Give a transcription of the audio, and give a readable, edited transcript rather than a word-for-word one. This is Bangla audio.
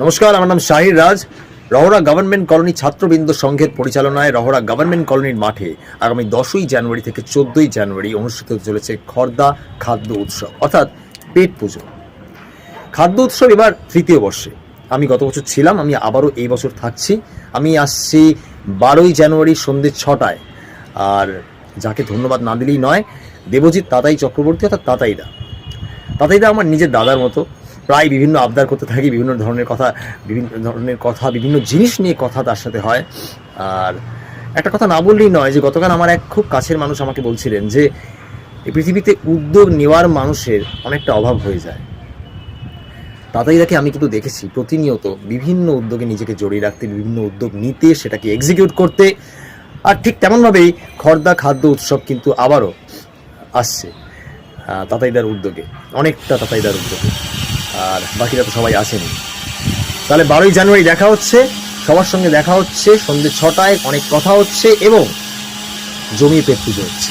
নমস্কার, আমার নাম শাহির রাজ। রহরা গভর্নমেন্ট কলোনি ছাত্রবৃন্দ সংঘের পরিচালনায় রহরা গভর্নমেন্ট কলোনির মাঠে আগামী 10ই জানুয়ারি থেকে 14ই জানুয়ারি অনুষ্ঠিত হতে চলেছে খর্দা খাদ্য উৎসব, অর্থাৎ পেট পুজো। খাদ্য উৎসব এবার তৃতীয় বর্ষে। আমি গত বছর ছিলাম, আমি আবারও এই বছর থাকছি। আমি আসছি 12ই জানুয়ারি সন্ধ্যে 6টায়। আর যাকে ধন্যবাদ না দিলেই নয়, দেবজিৎ তাতাই চক্রবর্তী, অর্থাৎ তাতাইদা। তাতাইদা আমার নিজের দাদার মতো। প্রায় বিভিন্ন আবদার করতে থাকি, বিভিন্ন ধরনের কথা, বিভিন্ন জিনিস নিয়ে কথা তার সাথে হয়। আর একটা কথা না বললেই নয় যে গতকাল আমার এক খুব কাছের মানুষ আমাকে বলছিলেন যে এই পৃথিবীতে উদ্যোগ নেওয়ার মানুষের অনেকটা অভাব হয়ে যায়। তাতাইদাকে আমি কিন্তু দেখেছি প্রতিনিয়ত বিভিন্ন উদ্যোগে নিজেকে জড়িয়ে রাখতে, বিভিন্ন উদ্যোগ নিতে, সেটাকে এক্সিকিউট করতে। আর ঠিক তেমনভাবেই খর্দা খাদ্য উৎসব কিন্তু আবারও আসছে তাতাইদার উদ্যোগে, অনেকটা তাতাইদার উদ্যোগে। আর বাকিরা তো সবাই আসেনি। তাহলে 12ই জানুয়ারি দেখা হচ্ছে, সবার সঙ্গে দেখা হচ্ছে সন্ধ্যে 6টায়, অনেক কথা হচ্ছে এবং জমিয়ে পেট পুজো হচ্ছে।